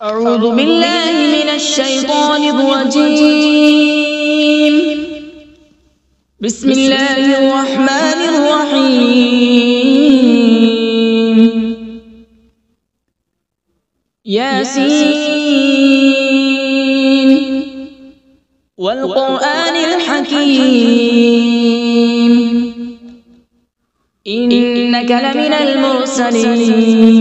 أعوذ بالله من الشيطان الرجيم. بسم الله الرحمن الرحيم. ياسين والقرآن الحكيم إنك لمن المرسلين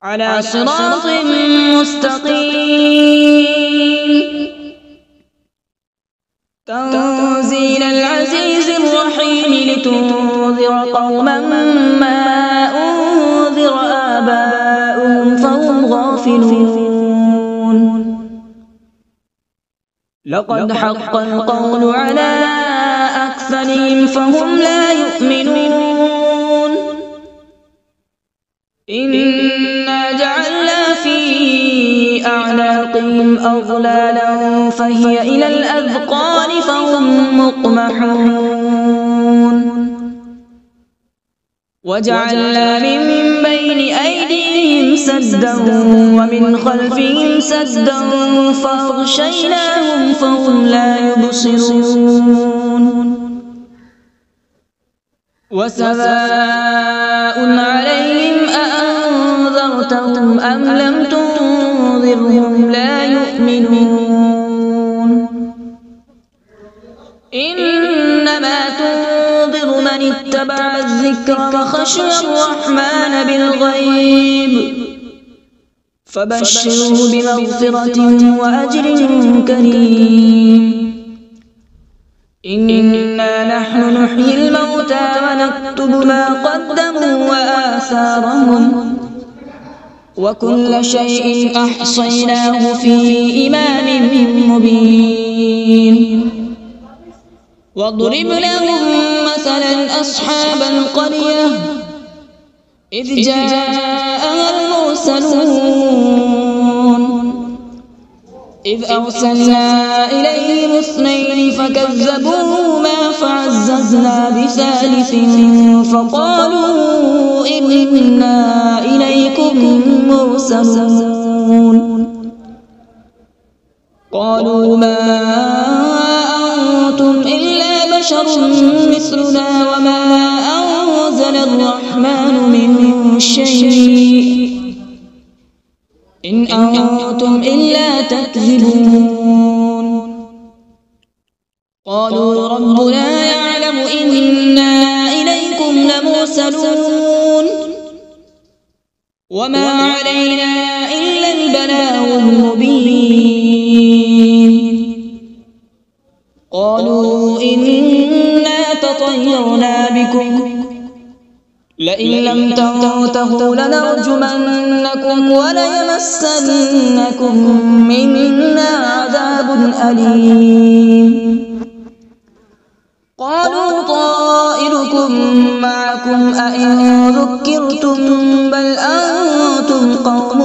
على صراط مستقيم. تنزيل العزيز الرحيم لتنذر قوما ما أنذر آباؤهم فهم غافلون. لقد حق القول على أكثرهم فهم لا يؤمنون. إنا جعلنا في أعناقهم أغلالا فهي إلى الأذقان فهم مقمحون. وجعلنا من بين أيديهم سدا ومن خلفهم سدا فأغشيناهم فهم لا يبصرون. وسواء عليهم أأنذرتهم أم لم تنذرهم لا يؤمنون. إنما تنذر من اتبع الذكر وخشي الرحمن بالغيب فبشره بمغفرة وأجر كريم. إنا نحن نحيي الموتى ونكتب ما قدموا وآثارهم وكل شيء أحصيناه في إمام مبين. واضرب لهم مثلا أصحاب القرية إذ جاءها المرسلون إذ أرسلنا إليهم اثنين فكذبوهما فعززنا بثالث فقالوا إنا إليكم مرسلون. قالوا ما أنتم إلا بشر مثلنا وما أنزل الرحمن من شيء إن أنتم إلا تكذبون. قالوا ربنا يعلم إنا إليكم لمرسلون وما علينا إلا البلاغ المبين. قالوا إنا تطيرنا بكم لئن لم تنتهوا لنرجمنكم وليمسنكم منا عذاب أليم. قالوا طائركم معكم أئن ذكرتم بل أنتم قوم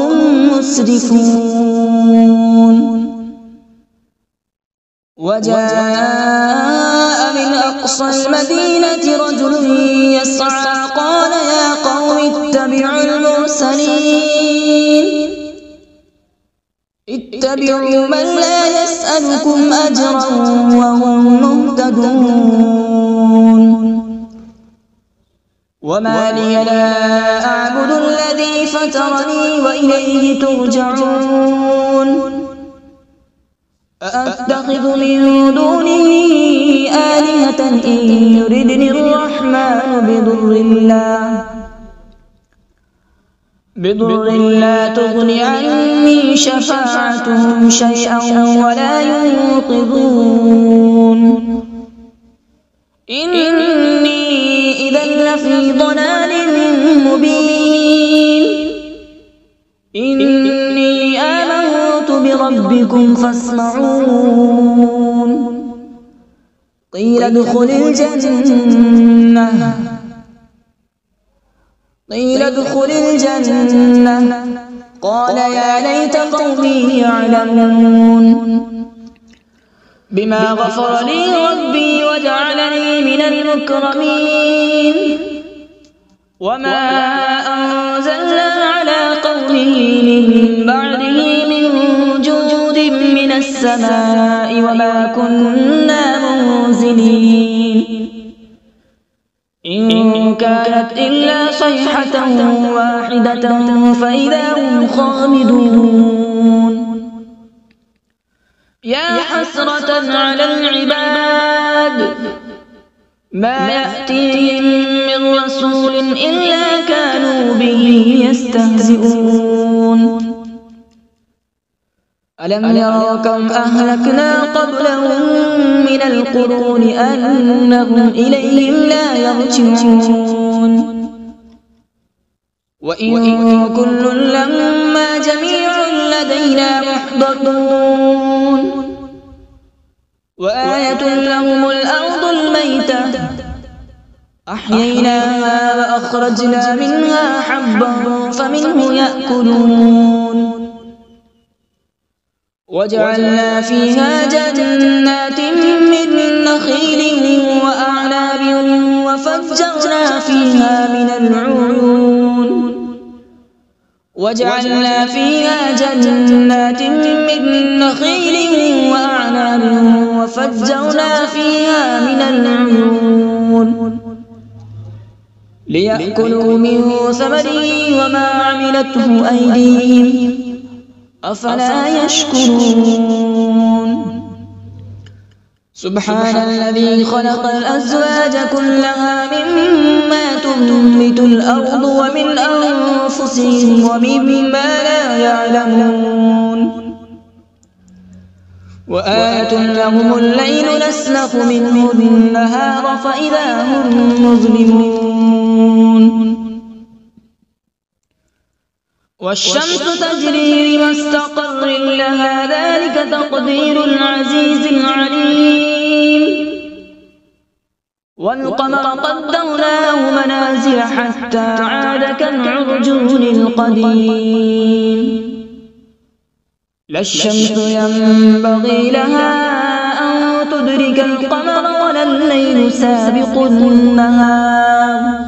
مسرفون. وجاء من أقصى المدينة رجل يسعى قال يا قوم اتبعوا المرسلين اتبعوا من لا يسألكم أجرا وهم مهتدون. وما لي لا أعبد الذي فطرني وإليه ترجعون. أأتخذ من دونه آلهة إن يردني الرحمن بضر لا تغن عني شفاعتهم شيئا ولا ينقذون. إني إذا لفي ضلال مبين. إني آمنت بربكم فاسمعون. قيل ادخل الجنة قال يا ليت قومي يعلمون. بما غفر لي ربي وجعلني من المكرمين. وما أنزلنا على به من بعده من جود من السماء وما كنا منزلين إن كانت إلا صيحة واحدة فإذا هم خامدون يا حسرة على العباد ما يأتيهم من رسول إلا كانوا به يستهزئون ألم يروا كم أهلكنا قبلهم من القرون أنهم إليهم لا يرجعون وإن كل لما جميع لدينا محضرون وآية لهم الأرض الميتة أحييناها وأخرجنا منها حبا فمنه يأكلون وجعلنا فيها جنات من نخيل وأعناب وفجرنا فيها من العيون وجعلنا فيها جنات من نخيل وأعناب وفجرنا فيها من العيون ليأكلوا من ثمره وما عملته أيديهم أفلا يشكرون سبحان الذي خلق الأزواج كلها مما تنبت الأرض ومن أنفسهم ومما لا يعلمون وآية لهم الليل نسلخ منه النهار فإذا هم مظلمون والشمس تجري لمستقر لها ذلك تقدير العزيز العليم والقمر قدرناه منازل حتى عاد كالعرجون القديم لا الشمس ينبغي لها أن تدرك القمر ولا الليل سابق النهار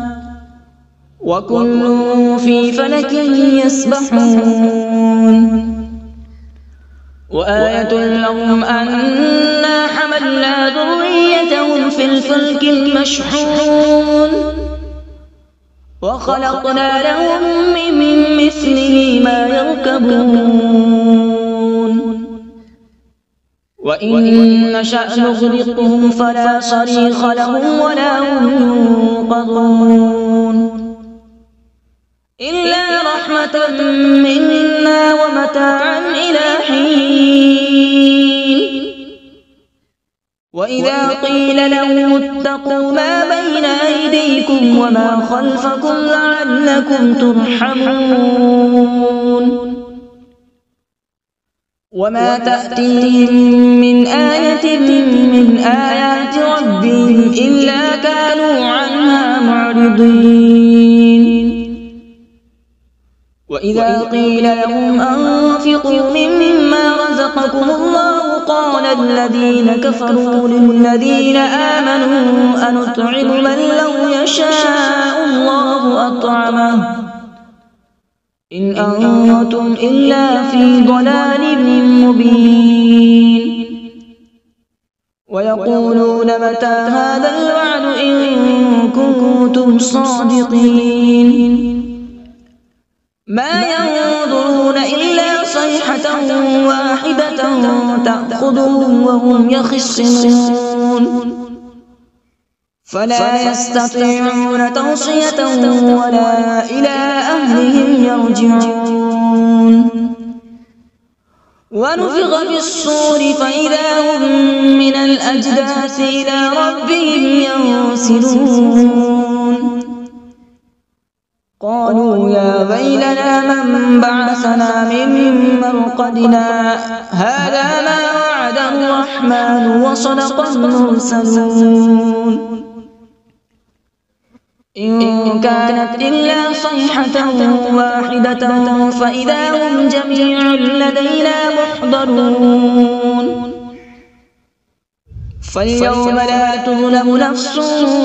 وكل في فلك يسبحون وآية لهم أنا حملنا ذريتهم في الفلك المشحون وخلقنا لهم من مثله ما يركبون وإن نشأ نغرقهم فلا صريخ لهم ولا هم ينقذون إلا رحمة منا ومتاعا إلى حين وإذا قيل لهم اتقوا ما بين أيديكم وما خلفكم لعلكم ترحمون وما تأتيهم من آية من آيات ربهم إلا كانوا عنها معرضين وإذا قيل لهم أنفقوا مما رزقكم الله قال الذين كفروا للذين آمنوا أنطعم من لو يشاء الله أطعمه إن أنتم إلا في ضلال مبين ويقولون متى هذا الوعد إن كنتم صادقين ما ينظرون إلا صيحة واحدة تأخذهم وهم يخصمون فلا يستطيعون توصية ولا إلى أهلهم يرجعون ونفخ في الصور فإذا هم من الأجداث إلى ربهم ينسلون قالوا يا ويلنا من بعثنا من مرقدنا هذا ما وعد الرحمن وصدق المرسلون إن كانت إلا صيحة واحدة فإذا هم جميع لدينا محضرون فاليوم لا تظلم نفس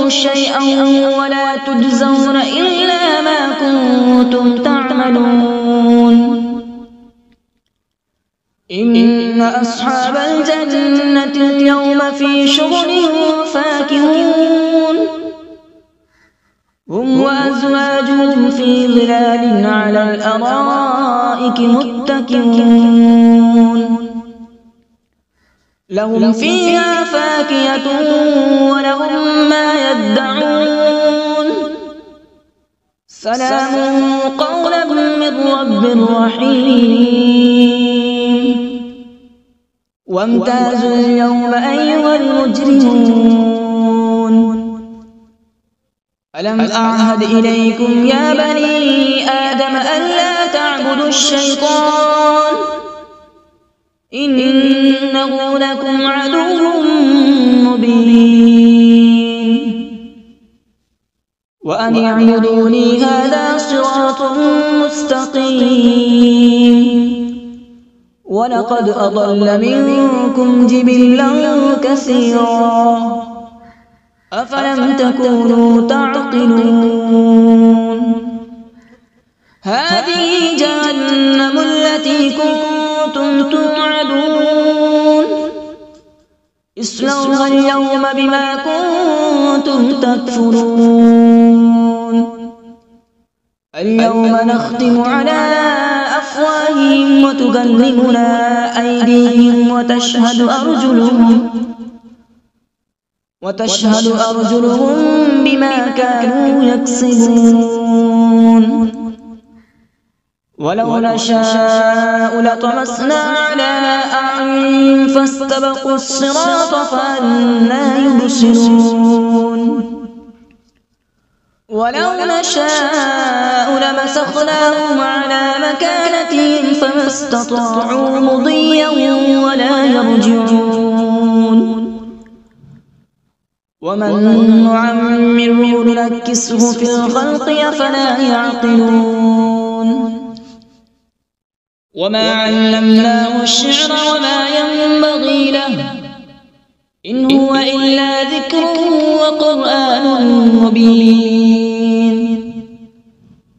شيئا ولا تجزون إلا ما كنتم تعملون إن أصحاب الجنة اليوم في شغل فاكهون هم وأزواجهم في ظلال على الأرائك متكئون لهم فيها فاكهة ولهم ما يدعون سلام قولا من رب رحيم وامتازوا اليوم أيها المجرمون ألم أعهد إليكم يا بني آدم ألا تعبدوا الشيطان إنه لكم عدو مبين وأن اعبدوني هذا صراط مستقيم ولقد أضل منكم جبلا كثيرا أفلم تكونوا تعقلون هذه جهنم التي كنتم توعدون اصلوها اليوم بما كنتم تكفرون اليوم نختم على أفواههم وتكلمنا أيديهم وتشهد أرجلهم بما كانوا يكسبون ولو نشاء لطمسنا على أعينهم فاستبقوا الصراط فأنى يبصرون ولو نشاء لمسخناهم على مكانتهم فما استطاعوا مضيا ولا يرجعون ومن نعمره ننكسه في الخلق أفلا يعقلون وما علمناه الشعر وما ينبغي له إن هو إلا ذكر وقرآن مبين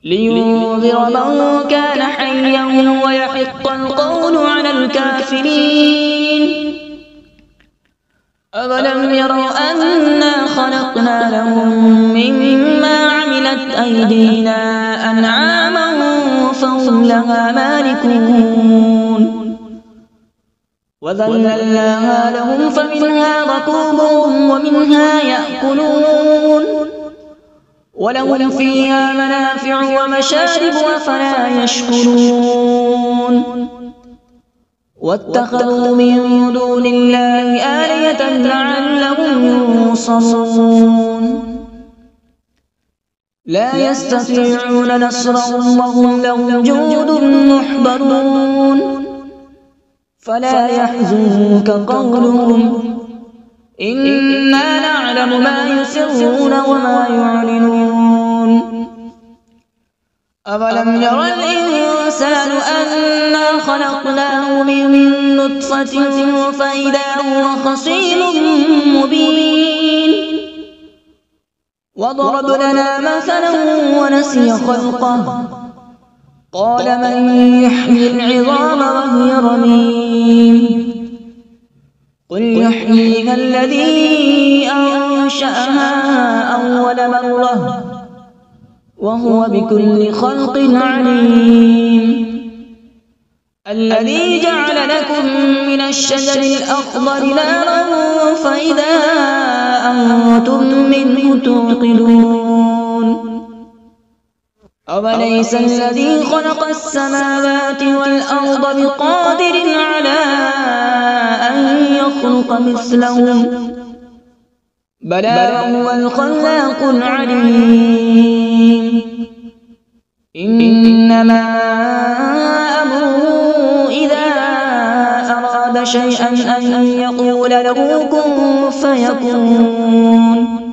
لينذر من كان حيا ويحق القول على الكافرين أولم يروا أنا خلقنا لهم مما عملت أيدينا أنعاما فهم لها مالكون وذللناها لهم فمنها ركوبهم ومنها يأكلون ولهم فيها منافع ومشارب أفلا يشكرون واتخذوا من دون الله آلهة لعلهم ينصرون لا يستطيعون نصرهم وهم لهم جند محضرون فلا يحزنك قولهم إنا نعلم ما يسرون وما يعلنون أولم ير الإنسان أنا خلقناه من نطفة فإذا هو خصيم مبين وضرب لنا مثلا ونسي خلقه قال من يحيي العظام وهي رميم قل يحييها الذي أنشأها أول مرة وهو بكل خلق عليم الذي جعل لكم من الشجر الأخضر نارا فإذا أنتم منه توقدون أوليس الذي خلق السماوات والأرض بقادر على أن يخلق مثلهم بلى هو الخلاق العليم إنما أمره إذا أراد شيئا أن يقول له كن فيكون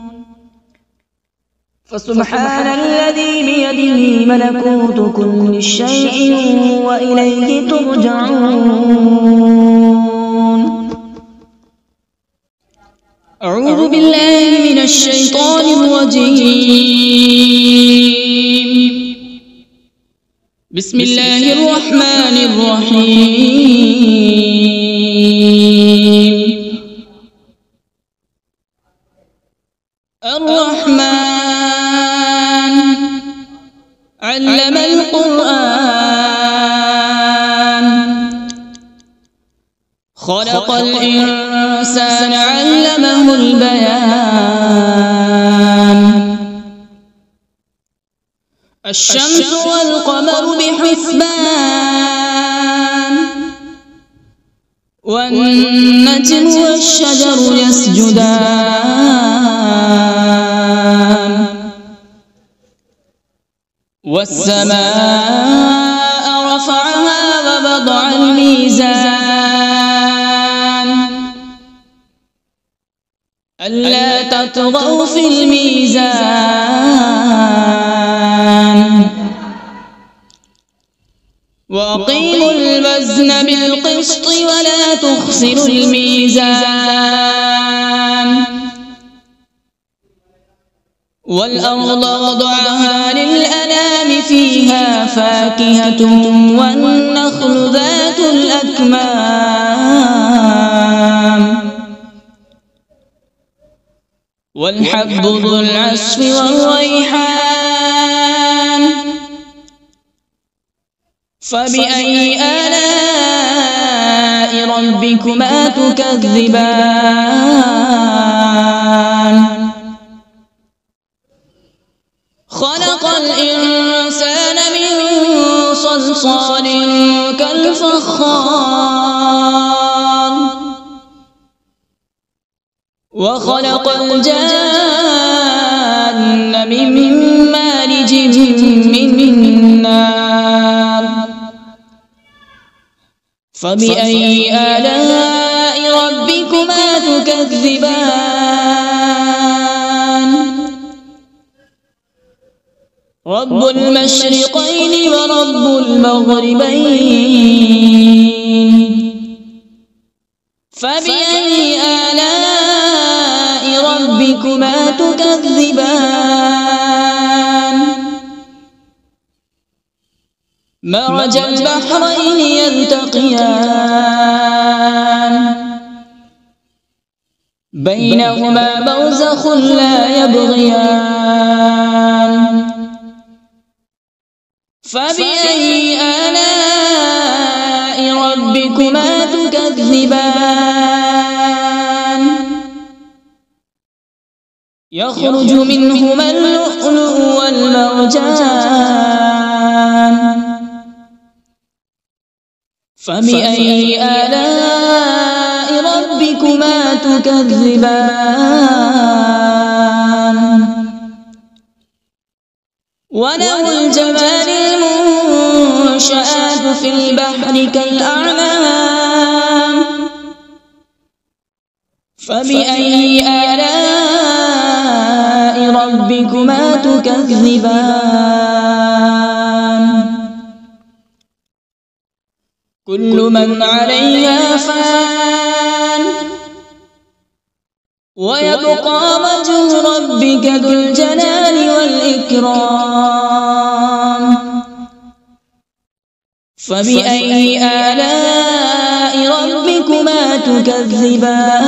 فسبحان الذي بيده ملكوت كل شيء وإليه ترجعون أعوذ بالله من الشيطان الرجيم بسم الله الرحمن الرحيم. الرحمن علم القرآن، خلق الإنسان علمه البيان. الشمس والقمر بحسبان، والنجم والشجر يسجدان. والسماء رفعها ووضع الميزان، ألا تطغوا في الميزان. وأقيموا الوزن بالقسط ولا تخسروا الميزان. والأرض وضعها للأنام، فيها فاكهة والنخل ذات الأكمام، والحب ذو العصف والريحان. فبأي آلاء ربكما تكذبان؟ خلق الإنسان من صلصال كالفخار، وخلق الجان من مارج من نار. فبأي آلاء ربكما تكذبان؟ رب المشرقين ورب المغربين. فبأي آلاء ربكما تكذبان؟ مرج البحرين يلتقيان، بينهما برزخ لا يبغيان. فبأي آلاء ربكما تكذبان؟ يخرج منهما اللؤلؤ والمرجان. فبأي آلاء ربكما تكذبان؟ وله الجوار المنشآت في البحر كالأعلام. فبأي آلاء ربكما تكذبان؟ كل من عليها فان، ويبقى وجه ربك ذو الجلال والإكرام. فبأي آلاء ربكما تكذبان؟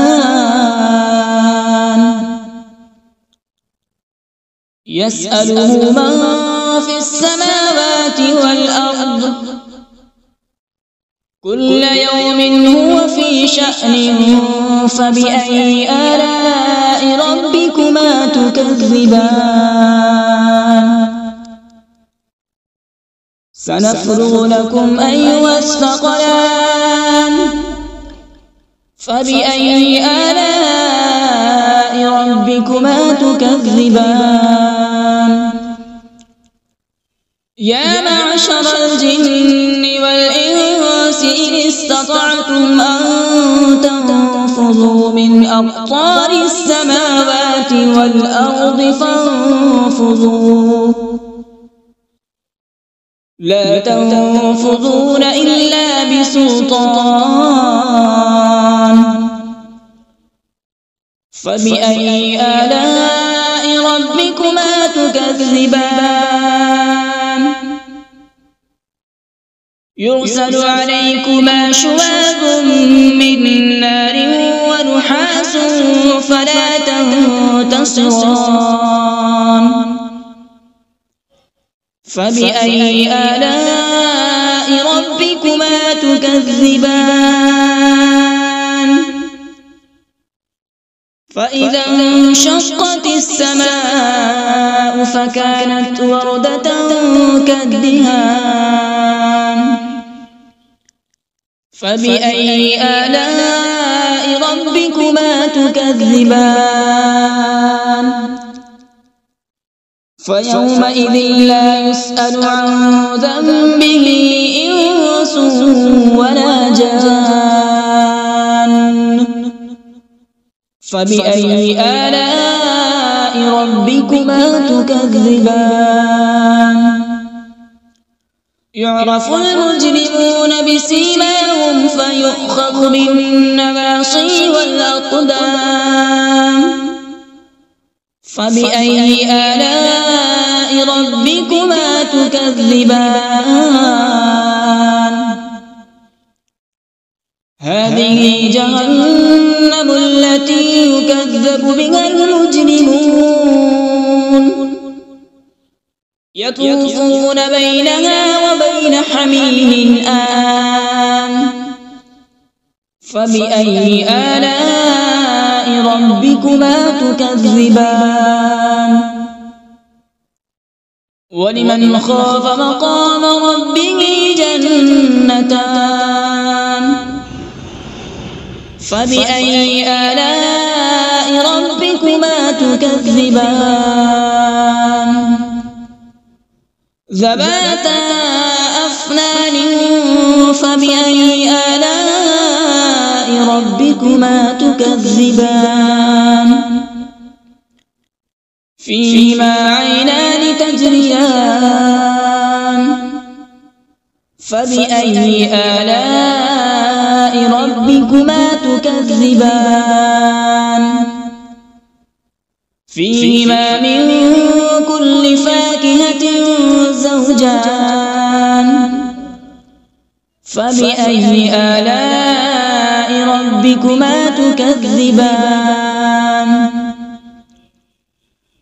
يسأله من في السماوات والأرض، كل يوم هو في شأن. فبأي آلاء ربكما تكذبان؟ سنفرغ لكم أيها الثقلان. فبأي آلاء ربكما تكذبان؟ يا معشر الجن والإنس إن استطعتم أن تنفذوا من أقطار السماوات والأرض فانفذوا، لا تنفذون إلا بسلطان. فبأي آلاء ربكما تكذبان؟ يرسل عليكما شواظ من نار ونحاس فلا تنتصران فبأي آلاء ربكما تكذبان فإذا انشقت السماء فكانت وردة كالدهان فبأي آلاء ربكما تكذبان فيومئذ لا يسأل عن ذنبه إنس ولا جان فبأي آلاء ربكما تكذبان يعرف المجرمون بسيماهم فيؤخذ بالنواصي والأقدام فبأي آلاء ربكما تكذبان هذه جهنم التي يكذب بها المجرمون يطوفون بينها وبين حميم آن فبأي آلاء ربكما تكذبان ولمن خاف مقام ربه جنتان فبأي آلاء ربكما تكذبان ذواتا أفنان فبأي آلاء ربكما تكذبان فيهما عينان تجريان فبأي آلاء ربكما تكذبان فيهما من كل فاكهة زوجان فبأي آلاء ربكما تكذبان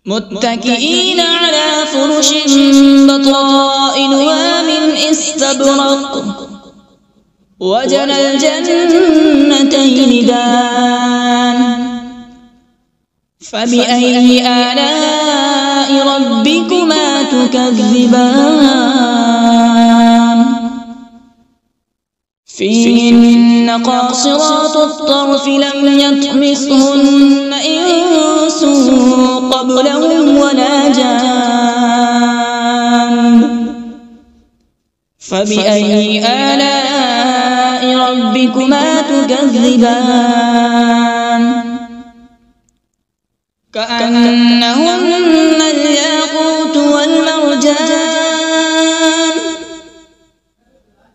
متكئين على فرش بطائنها من استبرق وجنى الجنتين دان فبأي آلاء ربكما تكذبان فيهن قاصرات الطرف لم يطمثهن إنس قبلهم ولا جان فبأي آلاء ربكما تكذبان كأنهن الياقوت والمرجان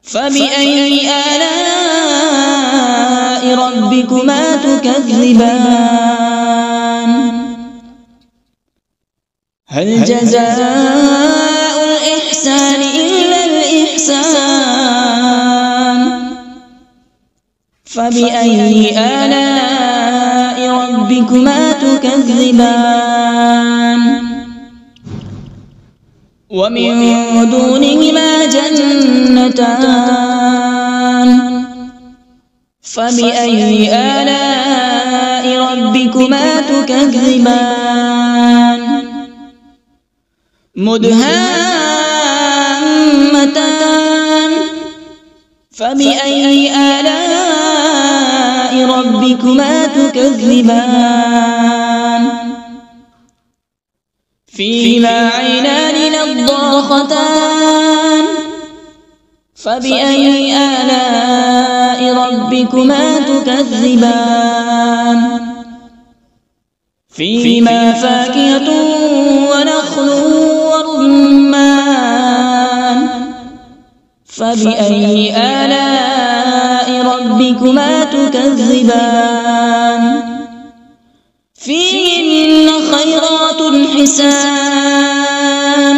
فبأي آلاء ربكما تكذبان هل جزاء الإحسان إلا الإحسان فبأي آلاء ربكما تكذبان ومن دونهما جنتان فبأي آلاء ربكما تكذبان مدهامتان فبأي آلاء ربكما تكذبان فيهما عينان نضاختان فبأي آلاء ربكما تكذبان فيهما فاكهة ونخل ورمان فبأي آلاء ربكما تكذبان فيهن خيرات حسان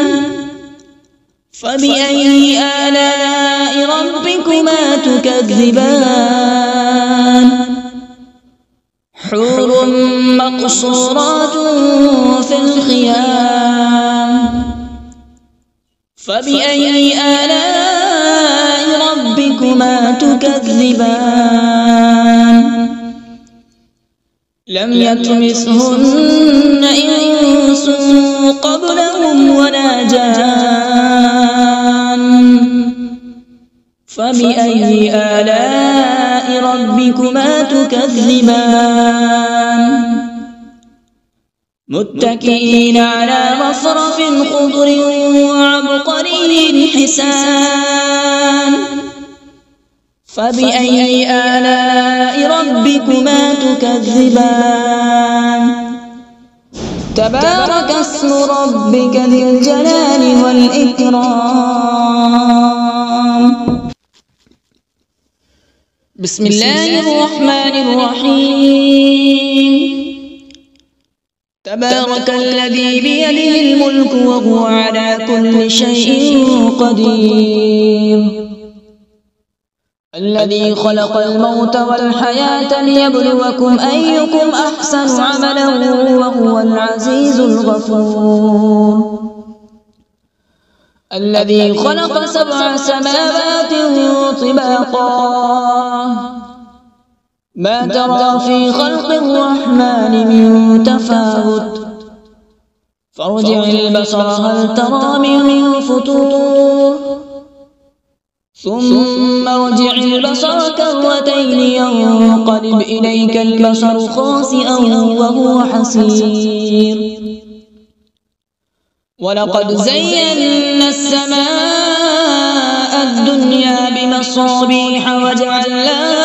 فبأي آلاء ربكما تكذبان حور مقصورات في الخيام فبأي آلاء ربكما تكذبان لم يطمثهن إنس قبلهم ولا جان فبأي آلاء ربكما تكذبان متكئين على رفرف خضر وعبقري حسان فبأي آلاء ربكما تكذبان تبارك اسم ربك ذي الجلال والإكرام بسم الله الرحمن الرحيم تبارك الذي بيده الملك وهو على كل شيء قدير الذي خلق الموت والحياة ليبلوكم أيكم أحسن عملا وهو العزيز الغفور الذي خلق 7 سماوات طباقا ما ترى في خلق الرحمن من تفاوت فارجع البصر هل ترى من فطور ثم ارجع البصر كرتين ينقلب إليك البصر خاسئا وهو حسير ولقد زينا السماء الدنيا بمصابيح وجعلناها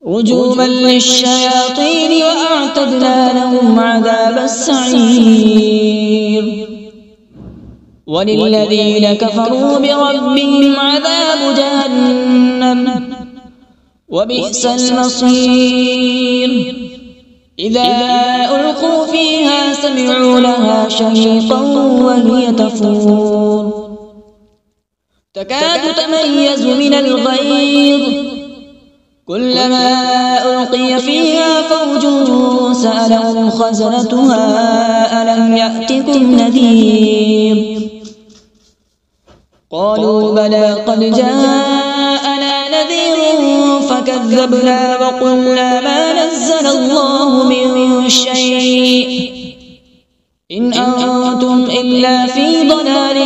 رجوما للشياطين وأعتدنا لهم عذاب السعير وللذين كفروا بربهم عذاب جهنم وبئس المصير إذا ألقوا فيها سمعوا لها شهيقا وهي تفور تكاد تميز من الغيظ كلما ألقي فيها فوج سألهم خزنتها ألم يأتكم نذير قالوا بلى قد جاءنا نذير فكذبنا وقلنا ما نزل الله من شيء إن أنتم إلا في ضلال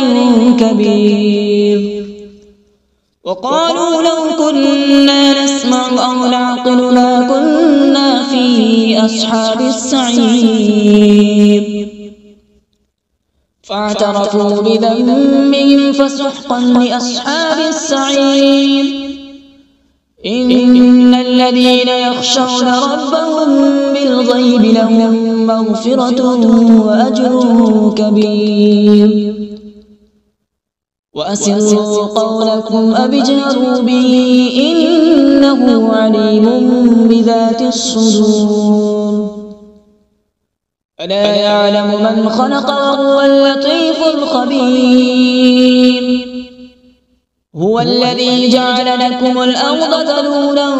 كبير وقالوا لو كنا نسمع أو نعقل ما كنا في أصحاب السعير فاعترفوا بذنبهم فسحقا لأصحاب السعير إن الذين يخشون ربهم بالغيب لهم مغفرة وأجر كبير وأسروا قولكم أو اجهروا به إنه عليم بذات الصدور ألا يعلم من خلق وهو اللطيف الخبير هو الذي جعل لكم الأرض ذلولا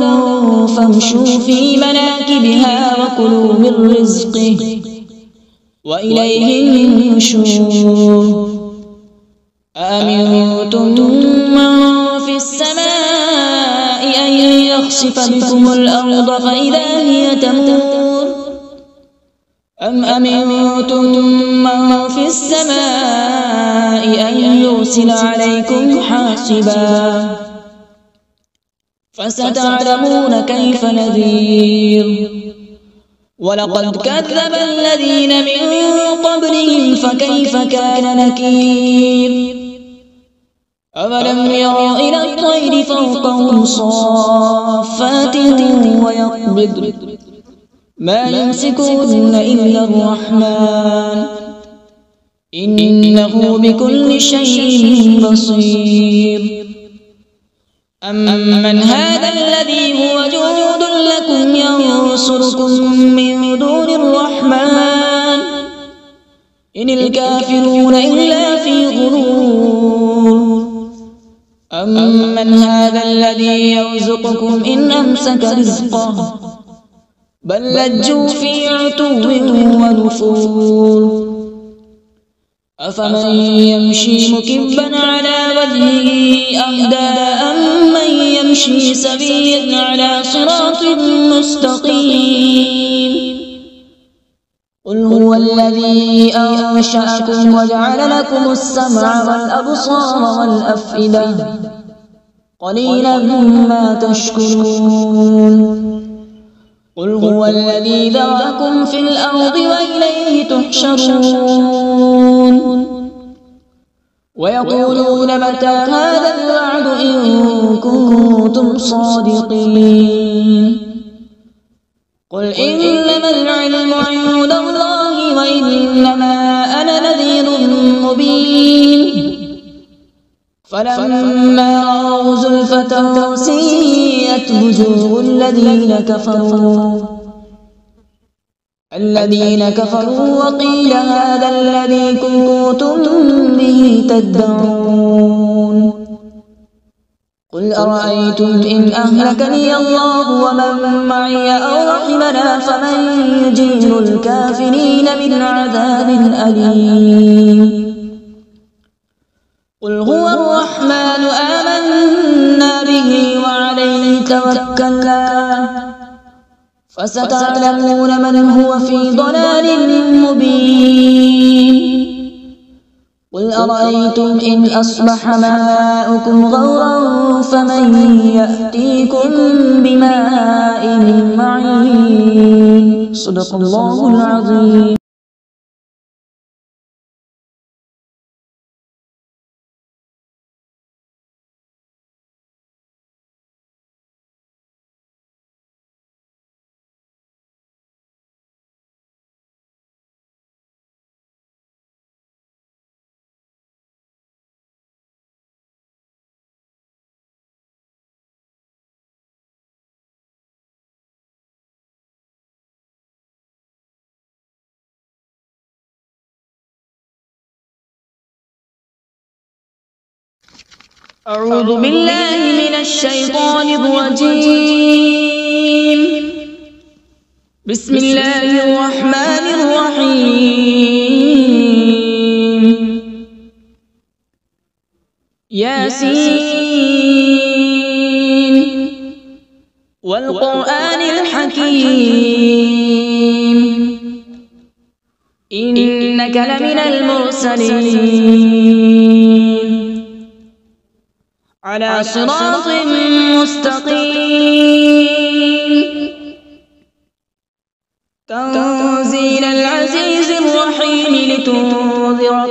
فامشوا في مناكبها وكلوا من رزقه وإليه النشور أأمنتم من في السماء أن يخسف بكم الأرض فإذا هي تمور أم أمنتم من في السماء أن يرسل عليكم حاصبا فستعلمون كيف نذير ولقد كذب الذين من قبلهم فكيف كان نكير أولم يروا إلى الطير فوقهم صافات ويقبض ما يمسكون إلا الرحمن إنه بكل شيء بصير أمن هذا الذي هو جند لكم ينصركم من دون الرحمن إن الكافرون إلا في غرور أمن هذا الذي يرزقكم إن أمسك رزقه بل لجوا في عتو ونفور أفمن يمشي مكبا على وجهه أهدى أمن يمشي سويا على صراط مستقيم قل هو الذي أنشأكم وجعل لكم السمع والأبصار والأفئدة قليلا ما تشكرون قل هو الذي ذرأكم في الأرض وإليه تحشرون ويقولون متى هذا الوعد إن كنتم صادقين قل إنما العلم عند الله وإنما أنا نذير مبين فلما رأوا زلفة سيئت وجوه الذين كفروا وقيل هذا الذي كنتم به تدعون قل أرأيتم إن أهلكني الله ومن معي أو رحمنا فمن يجير الكافرين من عذاب أليم قل هو الرحمن آمنا به وعليه توكلنا فستعلمون من هو في ضلال مبين قل أرأيتم إن أصبح ماؤكم غورا فمن يأتيكم بماء معين صدق الله العظيم. أعوذ بالله من الشيطان الرجيم. بسم الله الرحمن الرحيم. ياسين والقرآن الحكيم إنك لمن المرسلين على صراط مستقيم تنزيل العزيز الرحيم لتنذر